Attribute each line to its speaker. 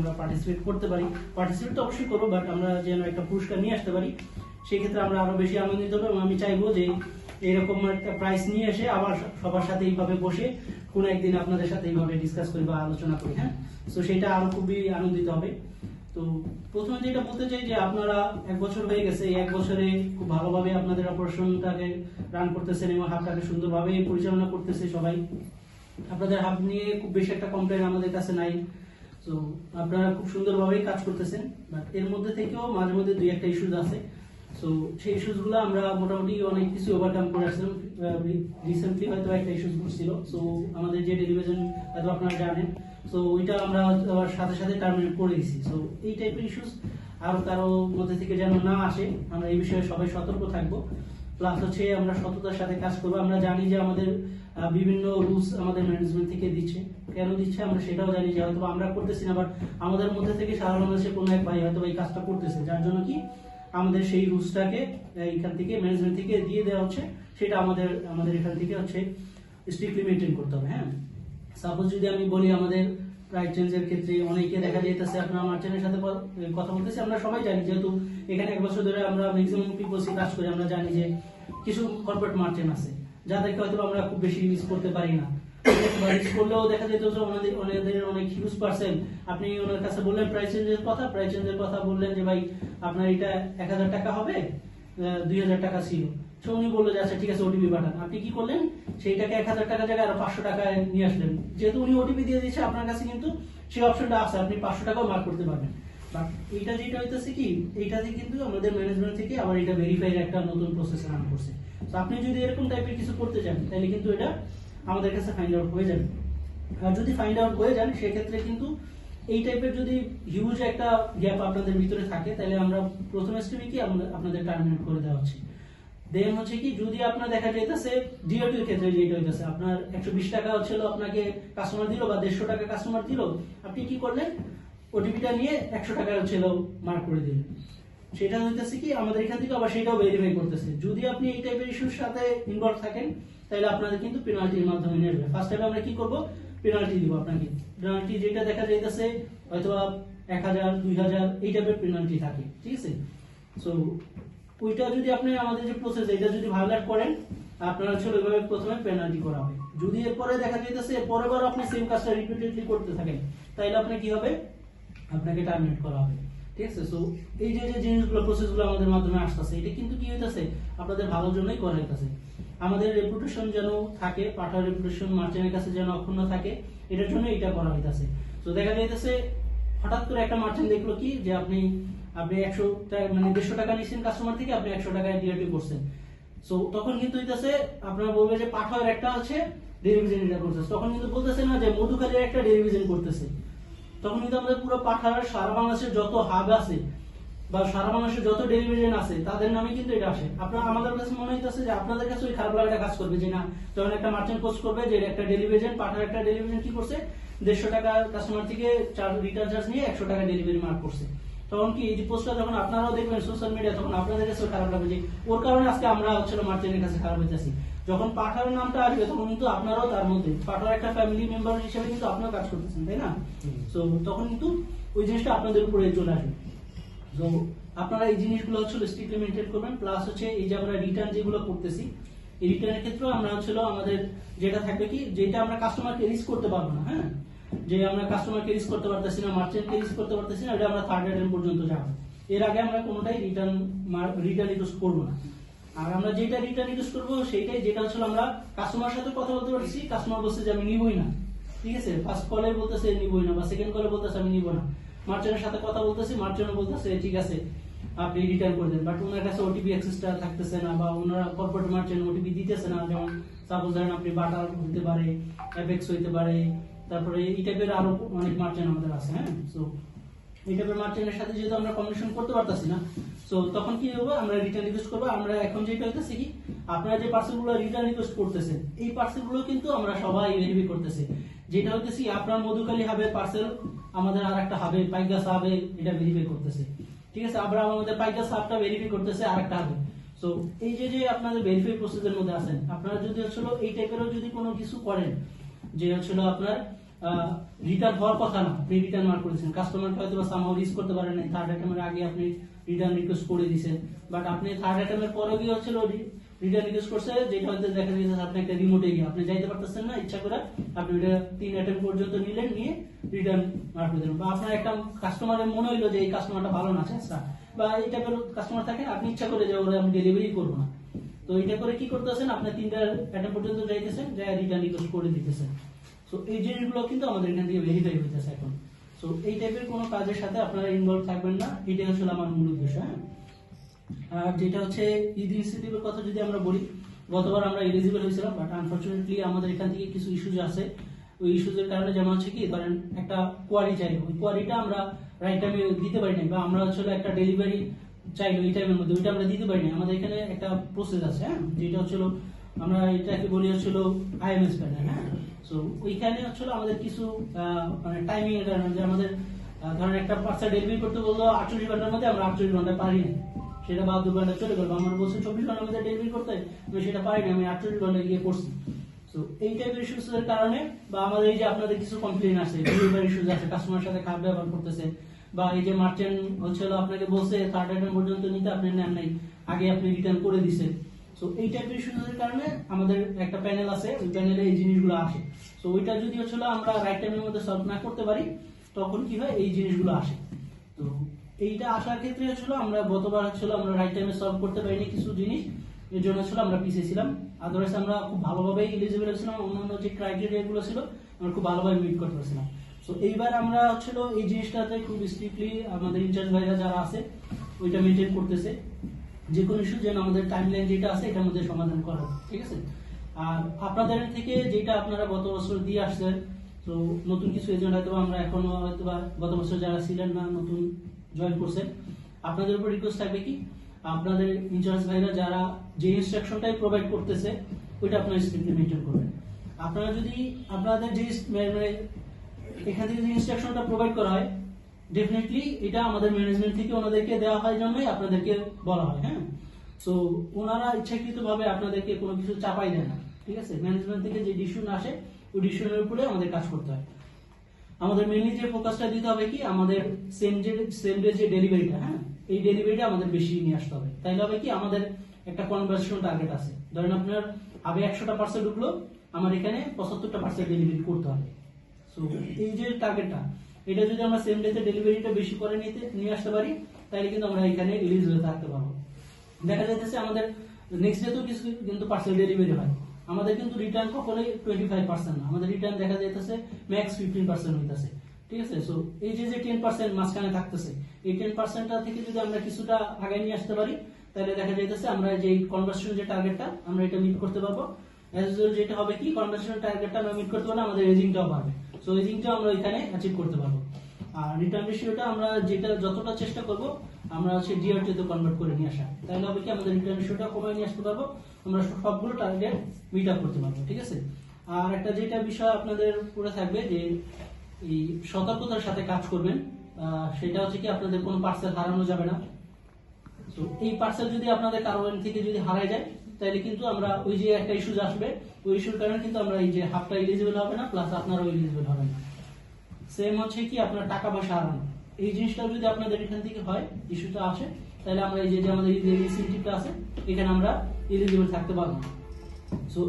Speaker 1: আমরা পার্টিসিপেট করতে পারি। পার্টিসিপেট তো অবশ্যই করবো, বাট আমরা যেন একটা পুরস্কার নিয়ে আসতে পারি, সেই ক্ষেত্রে আমরা আরো বেশি আনন্দিত হবো। এবং আমি চাইবো যে এরকম একটা প্রাইজ নিয়ে এসে আবার সবার সাথে এইভাবে বসে কোনো একদিন আপনাদের সাথে এইভাবে ডিসকাস করি বা আলোচনা করি। হ্যাঁ, তো সেটা আরো খুবই আনন্দিত হবে। তো প্রথমে যেটা বলতে চাই যে আপনারা 1 বছর হয়ে গেছে, এই 1 বছরে খুব ভালোভাবে আপনাদের অপারেশনটাকে রান করতেছেন এবং হাবটাকে সুন্দরভাবে পরিচালনা করতেছে সবাই। আপনাদের হাব নিয়ে খুব বেশি একটা কমপ্লেন আমাদের কাছে নাই। তো আপনারা খুব সুন্দরভাবেই কাজ করতেছেন, বাট এর মধ্যে থেকেও মাঝে মধ্যে 2-1টা ইস্যুজ আছে। সো সেই ইস্যুস গুলো আমরা মোটামুটি অনেক কিছু ওভারকাম করে আসলাম। রিসেন্টলি হয়তো একটা ইস্যুস ছিল, সো আমাদের যে ডেলিভারি হয়তো আপনারা জানেন, সো ওইটা আমরা আবার সাথে সাথে টার্মিনেট করে দিয়েছি। সো এই টাইপের ইস্যুস আর কারো মধ্যে থেকে যেন না আসে, আমরা এই বিষয়ে সবাই সতর্ক থাকবো। প্লাস হচ্ছে আমরা সততার সাথে কাজ করবো। আমরা জানি যে আমাদের বিভিন্ন রুলস আমাদের ম্যানেজমেন্ট থেকে দিচ্ছে, কেন দিচ্ছে আমরা সেটাও জানি যে হয়তো আমরা করতেছি না, বাট আমাদের মধ্যে থেকে সাধারণ মানুষের কোনো এক ভাই হয়তো এই কাজটা করতেছে, যার জন্য কি আমাদের সেই রুলসটাকে এখান থেকে ম্যানেজমেন্ট থেকে দিয়ে দেওয়া হচ্ছে, সেটা আমাদের এখান থেকে হচ্ছে স্ট্রিক্টলি মেনটেন করতে হবে। হ্যাঁ, সাপোজ যদি আমি বলি আমাদের প্রাইস চেঞ্জের ক্ষেত্রে অনেকে দেখা যাইতেছে আপনার মার্চেন্টের সাথে কথা বলতেছি, আমরা সবাই জানি যেহেতু এখানে 1 বছর ধরে আমরা ম্যাক্সিমাম পিপলসই কাজ করি, আমরা জানি যে কিছু কর্পোরেট মার্চেন্ট আছে যাদেরকে হয়তো আমরা খুব বেশি ইউজ করতে পারি না। ইউজ করলেও দেখা যেত যে ওনাদের অনেক হিউজ পার্সেন্ট, আপনি ওনার কাছে বললেন প্রাইস চেঞ্জের কথা বললেন যে ভাই আপনার এটা 1000 টাকা হবে, 2000 টাকা ছিল। তো উনি বললো যে আচ্ছা ঠিক আছে ওটিপি পাঠান। আপনি কি করলেন, সেইটাকে 1000 টাকা জায়গায় আরো 500 টাকায় নিয়ে আসলেন। যেহেতু উনি ওটিপি দিয়ে দিয়েছে আপনার কাছে, কিন্তু সেই অপশনটা আছে, আপনি 500 টাকাও মার্ক করতে পারবেন। বাট এইটা যেটা হইতেছে কি, এইটাতে কিন্তু আমাদের ম্যানেজমেন্ট থেকে আবার এটা ভেরিফাইয়ের একটা নতুন প্রসেস রান করছে। তো আপনি যদি এরকম টাইপের কিছু করতে চান তাহলে কিন্তু এটা আমাদের কাছে ফাইন্ড আউট হয়ে যাবে। আর যদি ফাইন্ড আউট হয়ে যান সেক্ষেত্রে কিন্তু এই টাইপের যদি হিউজ একটা গ্যাপ আপনাদের ভিতরে থাকে, তাহলে আমরা প্রথম স্টেপে কি আপনাদের টার্মিনেট করে দেওয়া হচ্ছে। দেন হচ্ছে কি, যদি আপনার দেখা যাইতেছে ডিওটির ক্ষেত্রে যেটা হইতেছে আপনার 120 টাকা হচ্ছিল আপনাকে কাস্টমার দিল বা 150 টাকা কাস্টমার দিল, আপনি কি করলেন, ওটিপিটা নিয়ে 100 টাকা হচ্ছিল মার্ক করে দিলেন। সেটা হইতেছে কি আমাদের এখান থেকে আবার সেটাও ভেরিফাই করতেছে। যদি আপনি এই টাইপের ইস্যুর সাথে ইনভলভ থাকেন তাহলে আপনাদের কিন্তু পেনাল্টির মাধ্যমে নিয়ে আসবে। ফার্স্ট টাইমে আমরা কি করব, পেনাল্টি দিব আপনাকে। পেনাল্টি যেটা দেখা যাইতেছে হয়তো 1000, 2000 এই টাইপের পেনাল্টি থাকে, ঠিক আছে। সো ওইটা যদি আপনি আমাদের যে প্রসেস এটা যদি ভায়োলেট করেন, আপনারা ছিল ওইভাবে প্রথমে পেনাল্টি করা হবে। যদি এরপরে দেখা যাইতেছে পরের বার আপনি সেম কাজটা রিপিটেডলি করতে থাকেন, তাহলে আপনি কি হবে, আপনাকে টার্মিনেট করা হবে, ঠিক আছে। সো এই যে যে জিনিসগুলো প্রসেসগুলো আমাদের মাধ্যমে আসতেছে, এটা কিন্তু কি হইতাছে, আপনাদের ভালোর জন্যই করা হইতাছে। আমাদের রেপুটেশন যেন থাকে, পাঠার রেপুটেশন মার্চেন্টের কাছে যেন অক্ষুণ্ণ থাকে, এটার জন্য এটা করা হইতাছে। তো দেখা যাইতেছে হঠাৎ করে একটা মার্চেন্ট দেখলো কি যে আপনি 100 টাকা মানে 150 টাকা নিচ্ছেন কাস্টমার থেকে, আপনি 100 টাকায় ডিআরটি করছেন। সো তখন কিন্তু হইতাছে আপনারা বলবে যে পাঠার একটা আছে ডেরিভিশন এটা করতেছে, তখন কিন্তু বলতেছে না যে মধুখালীর একটা ডেরিভিশন করতেছে। তখন কিন্তু আমাদের পুরো পাঠার সারা বাংলাদেশের যত হাব আছে বা সারা বাংলাদেশের যত ডেলিভারিজন আছে তাদের নামে কিন্তু এটা আসে। আপনারা আমাদের কাছে মনে হইতেছে যে আপনাদের কাছে ওই খারাপ লাগাটা কাজ করবে যে না, যখন একটা মার্চেন্ট পোস্ট করবে যে একটা ডেলিভারিজন পাঠার একটা ডেলিভারিজন কি করছে 150 টাকা কাস্টমার থেকে রিটার্ন চার্জ নিয়ে 100 টাকা ডেলিভারি মার্ক করছে, তখন কি এই যে পোস্টটা যখন আপনারাও দেখবেন সোশ্যাল মিডিয়া, তখন আপনাদের কাছে খারাপ লাগবে যে ওর কারণে আজকে আমরা হচ্ছে মার্চেন্টের কাছে খারাপ হইতেছি। যখন পাঠার নামটা আসবে তখন কিন্তু আপনারাও তার মধ্যে পাঠার একটা ফ্যামিলি মেম্বার হিসেবে কিন্তু আপনারা কাজ করতেছেন, তাই না। তো তখন কিন্তু ওই জিনিসটা আপনাদের উপরে চলে আসবে। তো আপনারা এই জিনিসগুলো হচ্ছে স্ট্রিক্টলি মেনটেন করবেন। প্লাস হচ্ছে এই যে আমরা রিটার্ন যেগুলো করতেছি, এই রিটার্নের ক্ষেত্রেও আমরা হচ্ছে আমাদের যেটা থাকবে কি, যেটা আমরা কাস্টমারকে রিস্ক করতে পারবো না, হ্যাঁ, যে আমরা কাস্টমারকে রিস্ক করতে পারতেছি না, মার্চেন্টকে রিস্ক করতে পারতেছি না, এটা আমরা থার্ড আইটেম পর্যন্ত যাবো। এর আগে আমরা কোনোটাই রিটার্ন ইউজ করবো না। আর আমরা যেটা রিটার্ন ইউজ করবো সেইটাই, যেটা হচ্ছে আমরা কাস্টমার সাথে কথা বলতে পারছি, কাস্টমার বলছে যে আমি নিবই না, ঠিক আছে, ফার্স্ট কলে বলতেছে নিবই না, বা সেকেন্ড কলে বলতেছে আমি নিব না, মার্চেন্টের সাথে কথা বলতেছি, মার্চেন্টও বলতেছে ঠিক আছে আপনি রিটার্ন করে দেন, বাট ওনার কাছে ওটিপি অ্যাক্সেসটা থাকতেছে না, বা ওনারা কর্পোরেট মার্চেন্ট ওটিপি দিতেছে না। যেমন সাপোজ ধরেন আপনি বাটার হতে পারে, এফএক্স হইতে পারে, তারপরে এই টাইপের আরো অনেক মার্চেন্ট আমাদের আছে, হ্যাঁ। সো এই টাইপের মার্চেন্টের সাথে যেহেতু আমরা কমিউনিকেশন করতে পারতেছি না, সো তখন কি হবে, আমরা রিটার্ন রিকোয়েস্ট করবো। আমরা এখন যেটা হইতেছে কি, আপনারা যে পার্সেলগুলো রিটার্ন রিকোয়েস্ট করতেছেন, এই পার্সেলগুলো কিন্তু আমরা সবাই ভেরিফাই করতেছি। যেটা হইতেছি আপনার মধুখালী হাবের পার্সেল আমাদের আর একটা হাবে পাইগাস হাবে এটা ভেরিফাই করতেছে, ঠিক আছে। আমরা আমাদের পাইগাস হাবটা ভেরিফাই করতেছে আরেকটা হাবে। সো এই যে যে আপনাদের ভেরিফাই প্রসেসের মধ্যে আছেন, আপনারা যদি হচ্ছে এই টাইপেরও যদি কোনো কিছু করেন যে হচ্ছে আপনার রিটার্ন হওয়ার কথা না, আপনি রিটার্ন মার্ক করেছেন, কাস্টমারকে হয়তো সামহাউ রিচ করতে পারেন নাই, থার্ড আইটেমের আগে আপনি রিটার্ন রিকোয়েস্ট করে দিয়েছেন, বাট আপনি থার্ড আইটেমের পরে গিয়ে হচ্ছিল রিটার্ন রিকোয়েস্ট করছে, যেটা হয়তো দেখা যাচ্ছে আপনি একটা রিমোটে গিয়ে আপনি যাইতে পারতেছেন না, ইচ্ছা করে আপনি ওটা 3 আইটেম পর্যন্ত নিলেন, নিয়ে রিটার্ন মার্ক করে দিলেন, বা আপনার একটা কাস্টমারের মনে হইলো যে এই কাস্টমারটা ভালো না আচ্ছা, বা এই টাইপের কাস্টমার থাকেন, আপনি ইচ্ছা করে যে ওরা আমি ডেলিভারি করবো না, তো এটা করে কি করতেছেন, আপনি 3টা আইটেম পর্যন্ত যাইতেছেন, যা রিটার্ন রিকোয়েস্ট করে দিতেছেন। সো এই জিনিসগুলো কিন্তু আমাদের এখান থেকে ভেরিফাই হইতেছে এখন। সো এই টাইপের কোনো কাজের সাথে আপনারা ইনভলভ থাকবেন না, এটাই হচ্ছে আমার মূল উদ্দেশ্য। হ্যাঁ, আর যেটা হচ্ছে ঈদ ইনসেন্টিভের কথা যদি আমরা বলি, গতবার আমরা এলিজিবল হয়েছিলাম, বাট আনফরচুনেটলি আমাদের এখান থেকে কিছু ইস্যুজ আছে। ওই ইস্যুজের কারণে যেমন হচ্ছে কি, ধরেন একটা কোয়ারি চাইলো, ওই কোয়ারিটা আমরা রাইট টাইমে দিতে পারি নাই, বা আমরা আসলে একটা ডেলিভারি চাইলো এই টাইমের মধ্যে, ওইটা আমরা দিতে পারি না। আমাদের এখানে একটা প্রসেস আছে, হ্যাঁ, যেটা হচ্ছিল আমরা এটাকে বলি হচ্ছিল আইএমএস প্যাটার্ন। হ্যাঁ, সো ওইখানে হচ্ছিল আমাদের কিছু মানে টাইমিং এর কারণে, যে আমাদের ধরেন একটা পার্সেল ডেলিভারি করতে বললো 48 ঘন্টার মধ্যে, আমরা 48 ঘন্টায় পারি না, সেটা 2 ঘন্টা চলে গেল, আমার বলছে 24 ঘন্টার মধ্যে ডেলিভারি করতে, আমি সেটা পারি না, আমি 48 ঘন্টায় গিয়ে করছি। তো এই টাইপের ইস্যুস এর কারণে, বা আমাদের এই যে আপনাদের কিছু কমপ্লেইন আছে, ডেলিভারি ইস্যুস আছে, কাস্টমারের সাথে খারাপ ব্যবহার করতেছে, বা এই যে মার্চেন্ট হচ্ছিল আপনাকে বলছে থার্ড আইটেম পর্যন্ত নিতে, আপনি নেন নাই, আগে আপনি রিটার্ন করে দিচ্ছেন। সো এই টাইপের ইস্যুস এর কারণে আমাদের একটা প্যানেল আছে, ওই প্যানেলে এই জিনিসগুলো আসে। সো ওইটা যদি হচ্ছিল আমরা রাইট টাইমের মধ্যে সলভ না করতে পারি, তখন কি হয়, এই জিনিসগুলো আসে। তো এইটা আসার ক্ষেত্রে হচ্ছিল আমরা গতবার হচ্ছিল আমরা রাইট টাইমে সলভ করতে পারিনি কিছু জিনিস, এর জন্য হচ্ছিল আমরা পিছিয়ে ছিলাম। আদারওয়াইজ আমরা খুব ভালোভাবে এলিজিবল ছিলাম, অন্যান্য যে ক্রাইটেরিয়া গুলো ছিল আমরা খুব ভালোভাবে মিট করতে পারছিলাম। সো এইবার আমরা হচ্ছিল এই জিনিসটাতে খুব স্ট্রিক্টলি আমাদের ইনচার্জ ভাইরা যারা আছে ওইটা মেনটেন করতেছে, যে কোনো ইস্যু যেন আমাদের টাইমলাইন যেটা আছে এটার মধ্যে সমাধান করা, ঠিক আছে। আর আপনাদের থেকে যেটা আপনারা গত বছর দিয়ে আসছেন, তো নতুন কিছু এজেন্ট হয়তো আমরা এখনো হয়তো বা গত বছর যারা ছিলেন না, নতুন জয়েন করছেন, আপনাদের উপর রিকোয়েস্ট থাকবে কি, আপনাদের ইনচার্জ ভাইরা যারা যে ইনস্ট্রাকশনটাই প্রোভাইড করতেছে ওইটা আপনারা স্ট্রিক্টলি মেনটেন করবেন। আপনারা যদি আপনাদের যে মানে এখান থেকে যে ইনস্ট্রাকশনটা প্রোভাইড করা হয়, ডেফিনেটলি এটা আমাদের ম্যানেজমেন্ট থেকে ওনাদেরকে দেওয়া হয় জন্যই আপনাদেরকে বলা হয়। হ্যাঁ, সো ওনারা ইচ্ছাকৃতভাবে আপনাদেরকে কোনো কিছু চাপাই দেয় না, ঠিক আছে। ম্যানেজমেন্ট থেকে যে ডিসিশন আসে ওই ডিসিশনের উপরে আমাদের কাজ করতে হয়। আমাদের মেইনলি যে ফোকাসটা দিতে হবে কি, আমাদের সেম ডে যে ডেলিভারিটা, হ্যাঁ, এই ডেলিভারিটা আমাদের বেশি নিয়ে আসতে হবে। তাইলে হবে কি, আমাদের একটা কনভার্সন টার্গেট আছে, ধরেন আপনার আগে 100টা পার্সেল ঢুকলো, আমার এখানে 75টা পার্সেল ডেলিভারি করতে হবে। সো এই যে টার্গেটটা, এটা যদি আমরা সেম ডেতে ডেলিভারিটা বেশি করে নিয়ে আসতে পারি, তাহলে কিন্তু আমরা এখানে এলিজিবল থাকতে পারবো। দেখা যাইতেছে আমাদের নেক্সট ডে তো কিছু কিন্তু পার্সেল ডেলিভারি হয়, আমাদের কিন্তু রিটার্ন কখনোই 25% না, আমাদের রিটার্ন দেখা যাইতেছে ম্যাক্স 15% হইতেছে, ঠিক আছে। সো এই যে 10% মাঝখানে থাকতেছে, এই 10%টা থেকে যদি আমরা কিছুটা আগে নিয়ে আসতে পারি, তাহলে দেখা যাইতেছে আমরা যে কনভার্সন যে টার্গেটটা আমরা এটা মিট করতে পারবো। অ্যাজ ইউজুয়াল যেটা হবে কি, কনভার্সন টার্গেটটা আমরা মিট করতে পারলে আমাদের এজিংটাও বাড়বে, সো এজিংটাও আমরা এখানে অ্যাচিভ করতে পারবো। আর রিটার্ন রেশিওটা আমরা যেটা যতটা চেষ্টা করব আমরা হচ্ছে ডিআরটি তে কনভার্ট করে নিয়ে আসা, তাহলে হবে কি আমাদের রিটার্ন রেশিওটা কমিয়ে নিয়ে আসতে পারবো, আমরা সবগুলো টার্গেট মিট আপ করতে পারবো, ঠিক আছে। আর একটা যেটা বিষয় আপনাদের পুরো থাকবে যে এই সতর্কতার সাথে কাজ করবেন, সেটা হচ্ছে কি আপনাদের কোনো পার্সেল হারানো যাবে না। তো এই পার্সেল যদি আপনাদের কারোর থেকে যদি হারায় যায়, তাহলে কিন্তু আমরা ওই যে একটা ইস্যু আসবে, ওই ইস্যুর কারণে কিন্তু আমরা এই যে হাফটা এলিজিবল হবে না, প্লাস আপনারও এলিজিবল হবে না। সেম হচ্ছে কি আপনার টাকা পয়সা হারানো, এই জিনিসটা যদি আপনাদের এখান থেকে হয়, ইস্যুটা আসে, তাহলে আমরা এই যে আমাদের ইনসেনটিভটা আছে এখানে আমরা এলিজিবল থাকতে পারবো না। সো